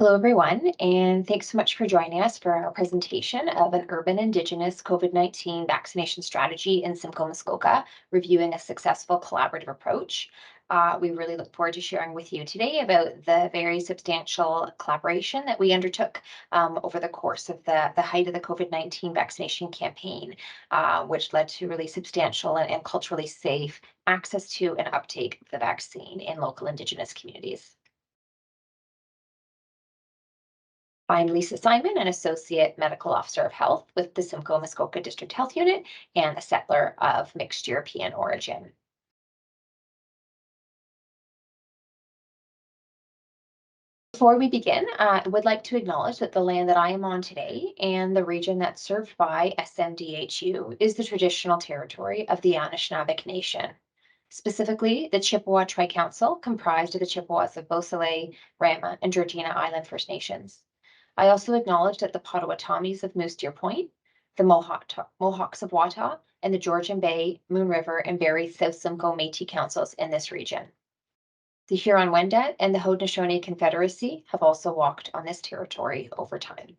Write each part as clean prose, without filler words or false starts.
Hello, everyone, and thanks so much for joining us for our presentation of an urban Indigenous COVID-19 vaccination strategy in Simcoe, Muskoka, reviewing a successful collaborative approach. We really look forward to sharing with you today about the very substantial collaboration that we undertook over the course of the height of the COVID-19 vaccination campaign, which led to really substantial and culturally safe access to and uptake of the vaccine in local Indigenous communities. I'm Lisa Simon, an Associate Medical Officer of Health with the Simcoe Muskoka District Health Unit and a settler of mixed European origin. Before we begin, I would like to acknowledge that the land that I am on today and the region that's served by SMDHU is the traditional territory of the Anishinaabeg Nation, specifically the Chippewa Tri-Council, comprised of the Chippewas of Beausoleil, Rama, and Georgina Island First Nations. I also acknowledge that the Potawatomis of Moose Deer Point, the Mohawks of Wata, and the Georgian Bay, Moon River, and Barrie South Simcoe Métis councils in this region. The Huron-Wendat and the Haudenosaunee Confederacy have also walked on this territory over time.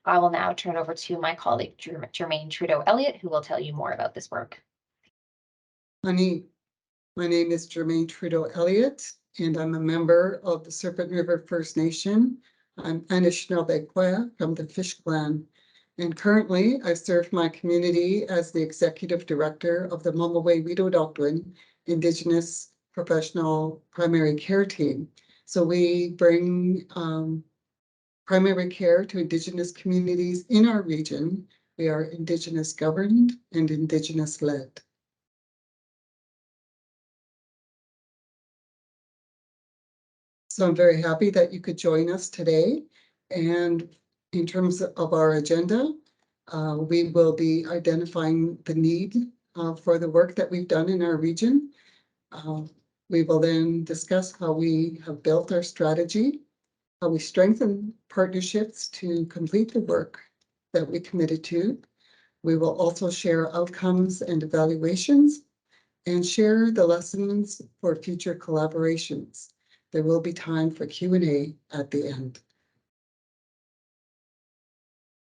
I will now turn it over to my colleague, Germaine Trudeau-Elliott, who will tell you more about this work. Honey, my name is Germaine Trudeau-Elliott, and I'm a member of the Serpent River First Nation. I'm Anishinaabe from the Fish Clan, and currently I serve my community as the Executive Director of the Mumaway Widodogwin Indigenous Professional Primary Care Team. So we bring primary care to Indigenous communities in our region. We are Indigenous governed and Indigenous led. So I'm very happy that you could join us today. And in terms of our agenda, we will be identifying the need for the work that we've done in our region. We will then discuss how we have built our strategy, how we strengthen partnerships to complete the work that we committed to. We will also share outcomes and evaluations and share the lessons for future collaborations. There will be time for Q&A at the end.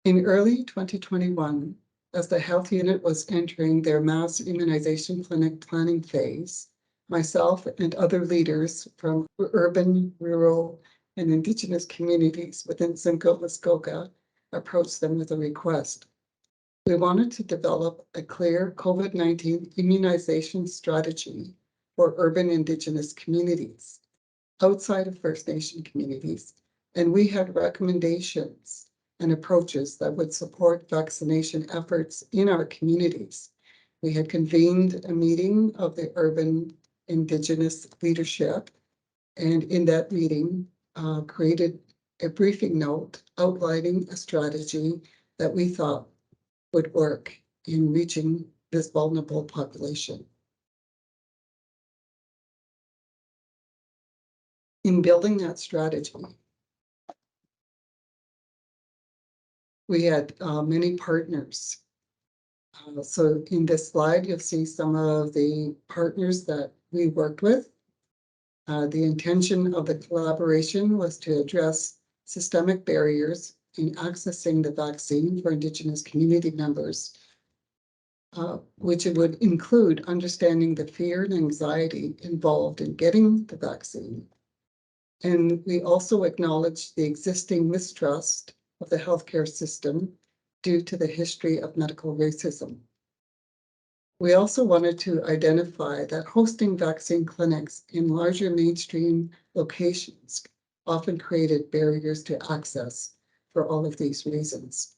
In early 2021, as the health unit was entering their mass immunization clinic planning phase, myself and other leaders from urban, rural, and Indigenous communities within Simcoe, Muskoka approached them with a request. We wanted to develop a clear COVID-19 immunization strategy for urban Indigenous communities outside of First Nation communities, and we had recommendations and approaches that would support vaccination efforts in our communities. We had convened a meeting of the urban Indigenous leadership, and in that meeting created a briefing note outlining a strategy that we thought would work in reaching this vulnerable population. In building that strategy, we had many partners. So in this slide, you'll see some of the partners that we worked with. The intention of the collaboration was to address systemic barriers in accessing the vaccine for Indigenous community members, which it would include understanding the fear and anxiety involved in getting the vaccine. And we also acknowledge the existing mistrust of the healthcare system due to the history of medical racism. We also wanted to identify that hosting vaccine clinics in larger mainstream locations often created barriers to access for all of these reasons.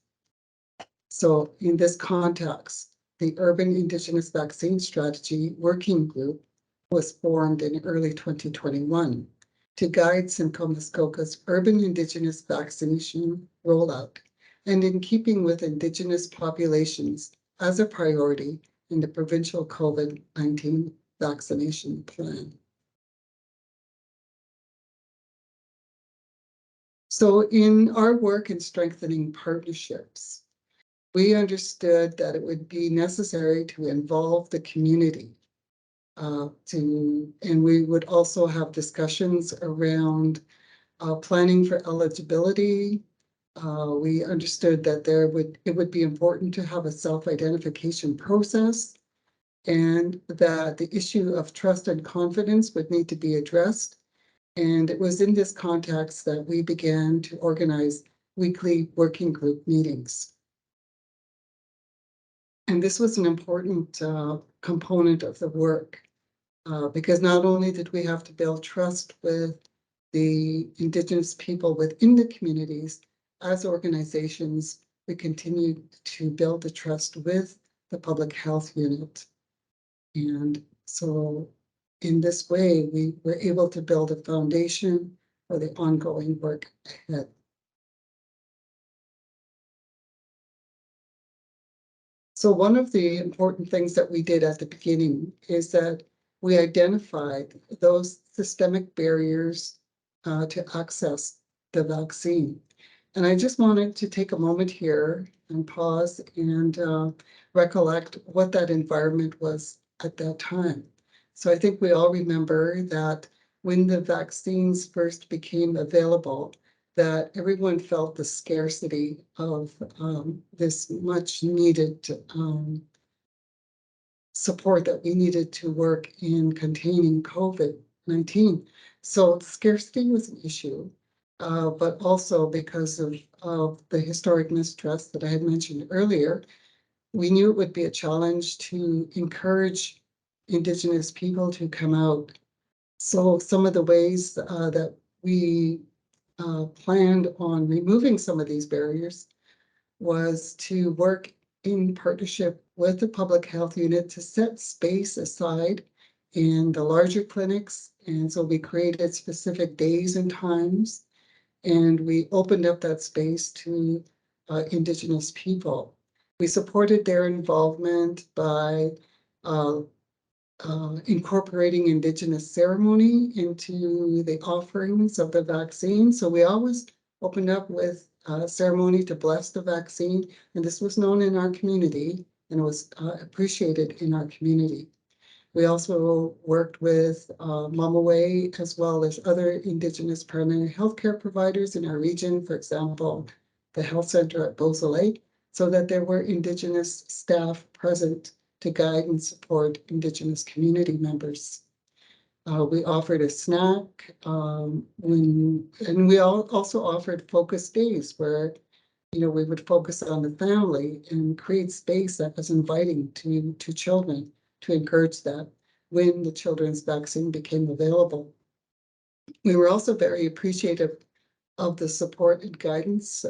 So in this context, the Urban Indigenous Vaccine Strategy Working Group was formed in early 2021. To guide Simcoe Muskoka's urban Indigenous vaccination rollout, and in keeping with Indigenous populations as a priority in the provincial COVID-19 vaccination plan. So in our work in strengthening partnerships, we understood that it would be necessary to involve the community and we would also have discussions around planning for eligibility. We understood that it would be important to have a self-identification process, and that the issue of trust and confidence would need to be addressed. And it was in this context that we began to organize weekly working group meetings. And this was an important component of the work, because not only did we have to build trust with the Indigenous people within the communities, as organizations, we continued to build the trust with the public health unit. And so in this way, we were able to build a foundation for the ongoing work ahead. So one of the important things that we did at the beginning is that we identified those systemic barriers to access the vaccine. And I just wanted to take a moment here and pause and recollect what that environment was at that time. So I think we all remember that when the vaccines first became available, that everyone felt the scarcity of this much needed support that we needed to work in containing COVID-19. So scarcity was an issue, but also because of the historic mistrust that I had mentioned earlier, we knew it would be a challenge to encourage Indigenous people to come out. So some of the ways that we planned on removing some of these barriers was to work in partnership with the public health unit to set space aside in the larger clinics. And so we created specific days and times, and we opened up that space to Indigenous people. We supported their involvement by uh, incorporating Indigenous ceremony into the offerings of the vaccine. So we always opened up with ceremony to bless the vaccine, and this was known in our community and was appreciated in our community. We also worked with Mamaway as well as other Indigenous primary healthcare providers in our region, for example, the health center at Beausoleil, so that there were Indigenous staff present to guide and support Indigenous community members. We offered a snack, and we also offered focus days where we would focus on the family and create space that was inviting to children to encourage that when the children's vaccine became available. We were also very appreciative of the support and guidance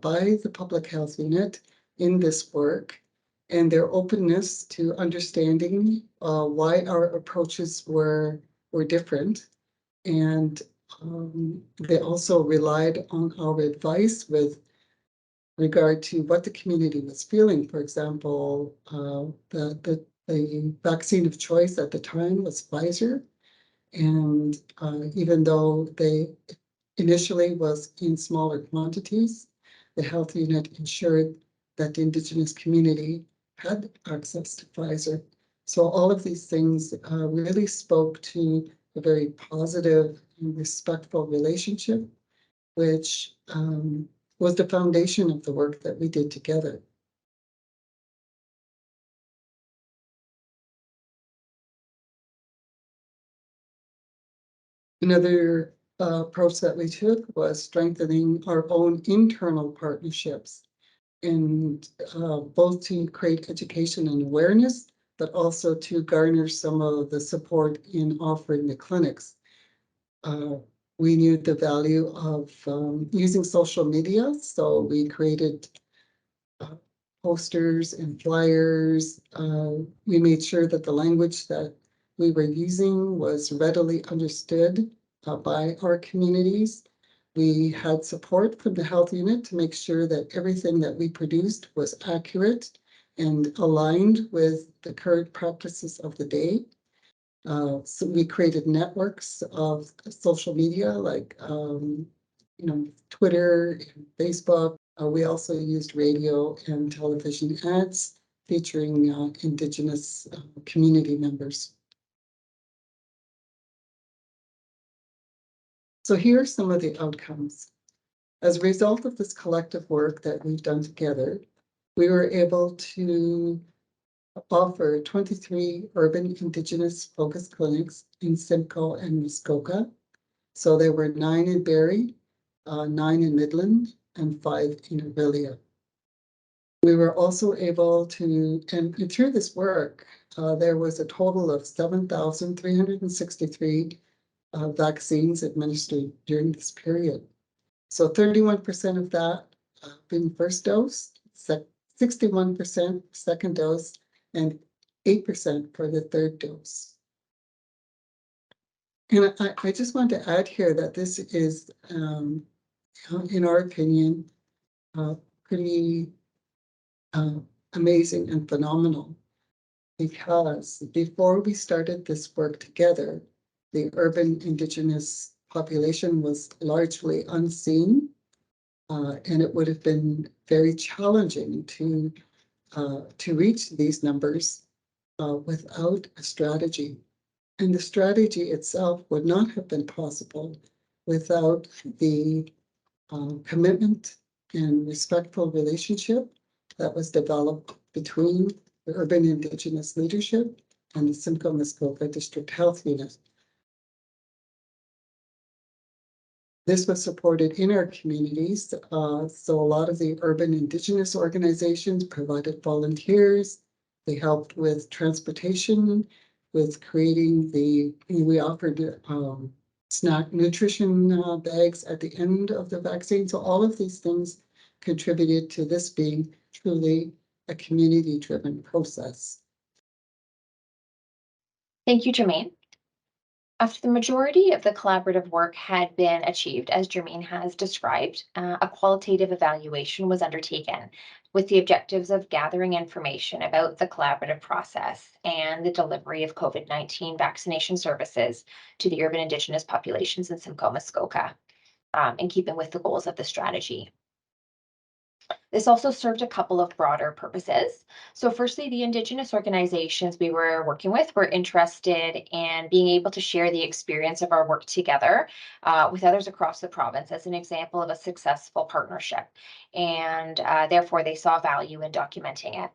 by the public health unit in this work, and their openness to understanding why our approaches were different. And they also relied on our advice with regard to what the community was feeling. For example, the vaccine of choice at the time was Pfizer, and even though they initially was in smaller quantities, the health unit ensured that the Indigenous community had access to Pfizer. So all of these things really spoke to a very positive and respectful relationship, which was the foundation of the work that we did together. Another approach that we took was strengthening our own internal partnerships, and both to create education and awareness, but also to garner some of the support in offering the clinics. We knew the value of using social media, so we created posters and flyers. We made sure that the language that we were using was readily understood by our communities. We had support from the health unit to make sure that everything that we produced was accurate and aligned with the current practices of the day. So we created networks of social media like Twitter and Facebook. We also used radio and television ads featuring Indigenous community members. So here are some of the outcomes. As a result of this collective work that we've done together, we were able to offer 23 urban Indigenous focused clinics in Simcoe and Muskoka. So there were 9 in Barrie, 9 in Midland, and 5 in Orillia. We were also able to, and through this work, there was a total of 7,363 vaccines administered during this period. So 31% of that being first dose, 61% second dose, and 8% for the third dose. And I just want to add here that this is, in our opinion, pretty amazing and phenomenal, because before we started this work together, the urban Indigenous population was largely unseen, and it would have been very challenging to reach these numbers without a strategy. And the strategy itself would not have been possible without the commitment and respectful relationship that was developed between the urban Indigenous leadership and the Simcoe Muskoka District Health Unit. This was supported in our communities. So a lot of the urban Indigenous organizations provided volunteers. They helped with transportation, with creating we offered snack nutrition bags at the end of the vaccine. So all of these things contributed to this being truly a community-driven process. Thank you, Jermaine. After the majority of the collaborative work had been achieved, as Jermaine has described, a qualitative evaluation was undertaken with the objectives of gathering information about the collaborative process and the delivery of COVID-19 vaccination services to the urban Indigenous populations in Simcoe, Muskoka, in keeping with the goals of the strategy. This also served a couple of broader purposes. So firstly, the Indigenous organizations we were working with were interested in being able to share the experience of our work together with others across the province as an example of a successful partnership. And therefore, they saw value in documenting it.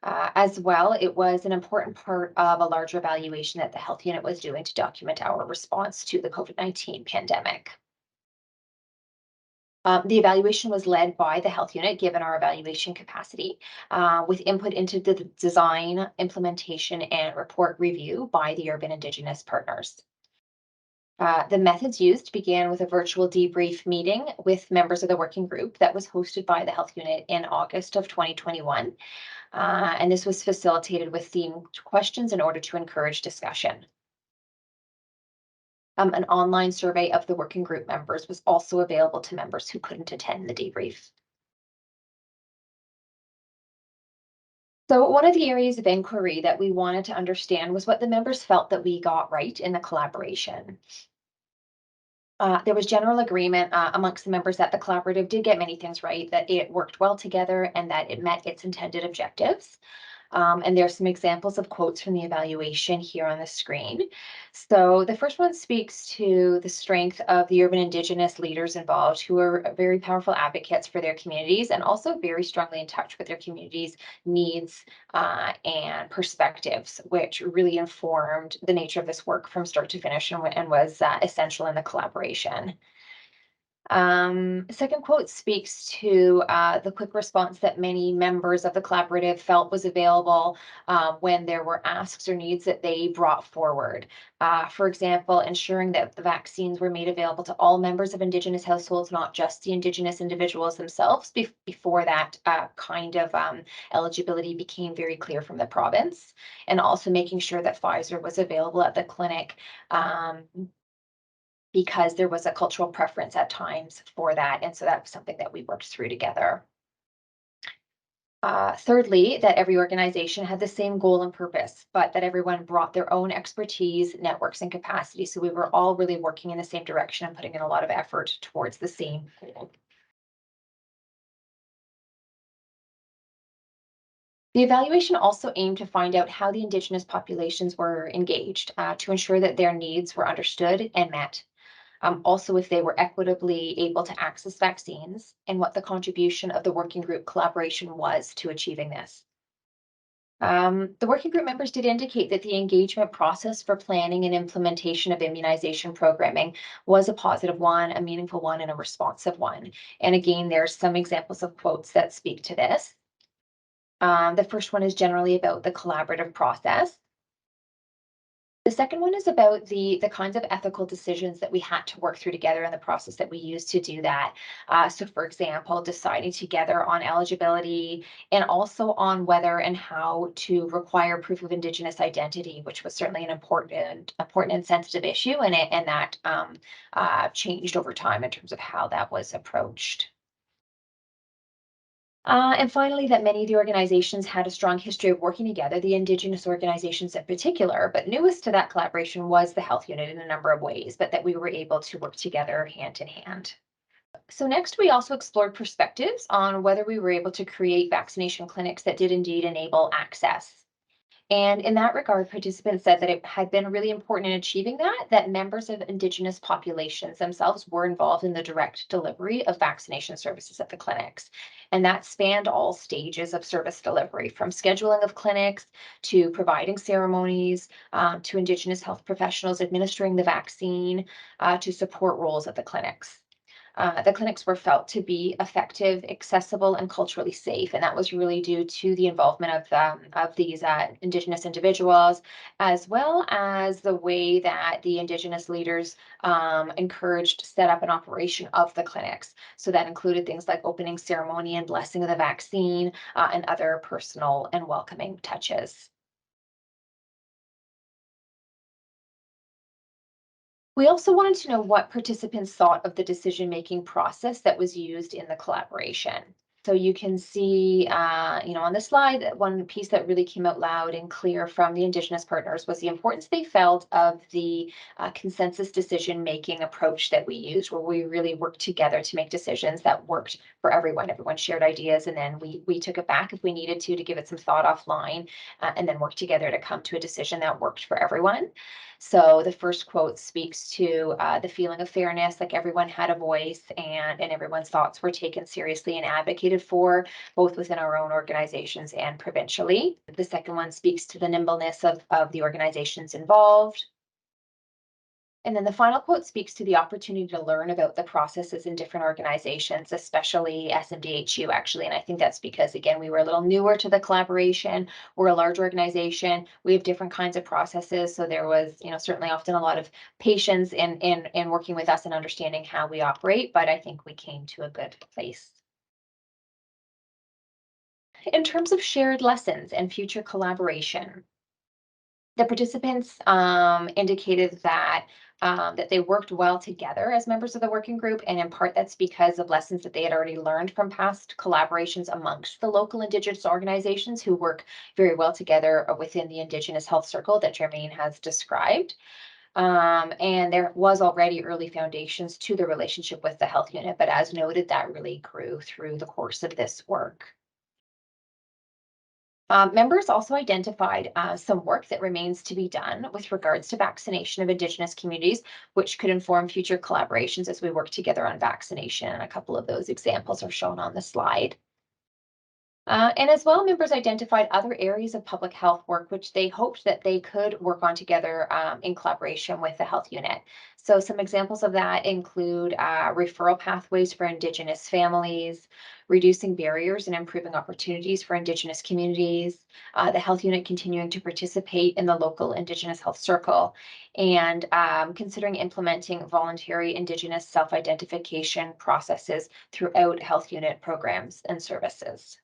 As well, it was an important part of a larger evaluation that the health unit was doing to document our response to the COVID-19 pandemic. The evaluation was led by the health unit, given our evaluation capacity, with input into the design, implementation, and report review by the urban Indigenous partners. The methods used began with a virtual debrief meeting with members of the working group that was hosted by the health unit in August of 2021. And this was facilitated with themed questions in order to encourage discussion. An online survey of the working group members was also available to members who couldn't attend the debrief. So one of the areas of inquiry that we wanted to understand was what the members felt that we got right in the collaboration. There was general agreement amongst the members that the collaborative did get many things right, that it worked well together and that it met its intended objectives. And there's some examples of quotes from the evaluation here on the screen. So the first one speaks to the strength of the urban Indigenous leaders involved, who are very powerful advocates for their communities and also very strongly in touch with their communities' needs and perspectives, which really informed the nature of this work from start to finish and was essential in the collaboration. Second quote speaks to the quick response that many members of the collaborative felt was available when there were asks or needs that they brought forward. For example, ensuring that the vaccines were made available to all members of Indigenous households, not just the Indigenous individuals themselves, before that kind of eligibility became very clear from the province, and also making sure that Pfizer was available at the clinic because there was a cultural preference at times for that. And so that was something that we worked through together. Thirdly, that every organization had the same goal and purpose, but that everyone brought their own expertise, networks, and capacity. So we were all really working in the same direction and putting in a lot of effort towards the same goal. The evaluation also aimed to find out how the Indigenous populations were engaged to ensure that their needs were understood and met. Also if they were equitably able to access vaccines, and what the contribution of the working group collaboration was to achieving this. The working group members did indicate that the engagement process for planning and implementation of immunization programming was a positive one, a meaningful one, and a responsive one. And again, there's some examples of quotes that speak to this. The first one is generally about the collaborative process. The second one is about the kinds of ethical decisions that we had to work through together in the process that we used to do that. So for example, deciding together on eligibility and also on whether and how to require proof of Indigenous identity, which was certainly an important and sensitive issue, and that changed over time in terms of how that was approached. And finally, that many of the organizations had a strong history of working together, the Indigenous organizations in particular, but newest to that collaboration was the health unit in a number of ways, but that we were able to work together hand in hand. So next, we also explored perspectives on whether we were able to create vaccination clinics that did indeed enable access. And in that regard, participants said that it had been really important in achieving that members of Indigenous populations themselves were involved in the direct delivery of vaccination services at the clinics. And that spanned all stages of service delivery, from scheduling of clinics to providing ceremonies, to Indigenous health professionals administering the vaccine, to support roles at the clinics. The clinics were felt to be effective, accessible, and culturally safe, and that was really due to the involvement of these Indigenous individuals, as well as the way that the Indigenous leaders encouraged setup and operation of the clinics. So that included things like opening ceremony and blessing of the vaccine, and other personal and welcoming touches. We also wanted to know what participants thought of the decision-making process that was used in the collaboration. So you can see, on the slide, that one piece that really came out loud and clear from the Indigenous partners was the importance they felt of the consensus decision-making approach that we used, where we really worked together to make decisions that worked for everyone. Everyone shared ideas, and then we took it back if we needed to give it some thought offline, and then work together to come to a decision that worked for everyone. So the first quote speaks to the feeling of fairness, like everyone had a voice, and everyone's thoughts were taken seriously and advocated for, both within our own organizations and provincially. The second one speaks to the nimbleness of the organizations involved. And then the final quote speaks to the opportunity to learn about the processes in different organizations, especially SMDHU, actually. And I think that's because, again, we were a little newer to the collaboration. We're a large organization. We have different kinds of processes. So there was, certainly often a lot of patience in working with us and understanding how we operate. But I think we came to a good place. In terms of shared lessons and future collaboration, the participants indicated that they worked well together as members of the working group, and in part that's because of lessons that they had already learned from past collaborations amongst the local Indigenous organizations who work very well together within the Indigenous health circle that Jermaine has described. And there was already early foundations to the relationship with the health unit, but as noted, that really grew through the course of this work. Members also identified some work that remains to be done with regards to vaccination of Indigenous communities, which could inform future collaborations as we work together on vaccination. And a couple of those examples are shown on the slide. And as well, members identified other areas of public health work which they hoped that they could work on together in collaboration with the health unit. So some examples of that include referral pathways for Indigenous families, reducing barriers and improving opportunities for Indigenous communities, the health unit continuing to participate in the local Indigenous health circle, and considering implementing voluntary Indigenous self-identification processes throughout health unit programs and services.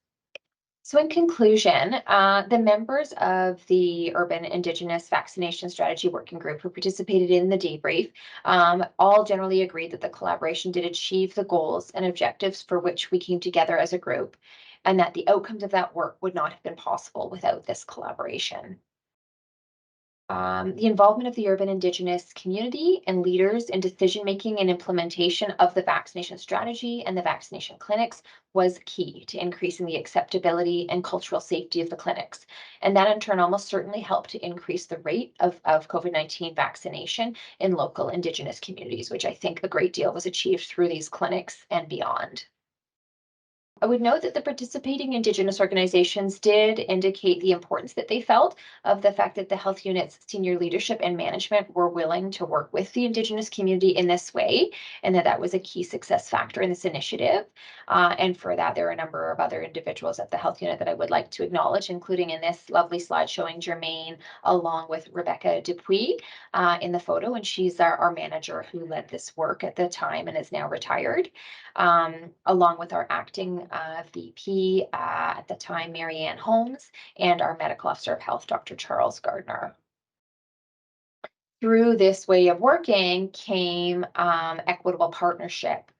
So in conclusion, the members of the Urban Indigenous Vaccination Strategy Working Group who participated in the debrief all generally agreed that the collaboration did achieve the goals and objectives for which we came together as a group, and that the outcomes of that work would not have been possible without this collaboration. The involvement of the urban Indigenous community and leaders in decision-making and implementation of the vaccination strategy and the vaccination clinics was key to increasing the acceptability and cultural safety of the clinics. And that in turn almost certainly helped to increase the rate of COVID-19 vaccination in local Indigenous communities, which I think a great deal was achieved through these clinics and beyond. I would note that the participating Indigenous organizations did indicate the importance that they felt of the fact that the health unit's senior leadership and management were willing to work with the Indigenous community in this way, and that that was a key success factor in this initiative. And for that, there are a number of other individuals at the health unit that I would like to acknowledge, including in this lovely slide showing Germaine along with Rebecca Dupuis in the photo, and she's our manager who led this work at the time and is now retired, along with our acting VP at the time, Marianne Holmes, and our medical officer of health, Dr. Charles Gardner. Through this way of working came equitable partnership,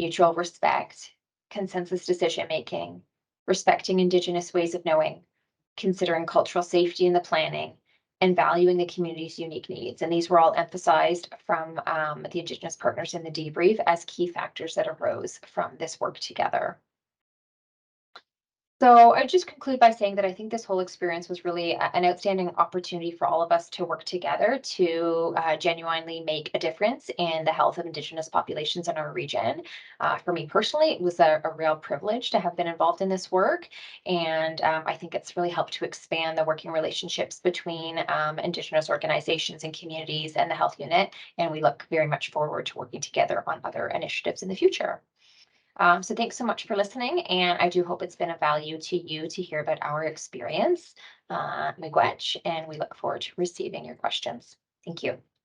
mutual respect, consensus decision making, respecting Indigenous ways of knowing, considering cultural safety in the planning, and valuing the community's unique needs. And these were all emphasized from the Indigenous partners in the debrief as key factors that arose from this work together. So I just conclude by saying that I think this whole experience was really an outstanding opportunity for all of us to work together to genuinely make a difference in the health of Indigenous populations in our region. For me personally, it was a real privilege to have been involved in this work. And I think it's really helped to expand the working relationships between Indigenous organizations and communities and the health unit. And we look very much forward to working together on other initiatives in the future. So thanks so much for listening, and I do hope it's been of value to you to hear about our experience, Miigwech, and we look forward to receiving your questions. Thank you.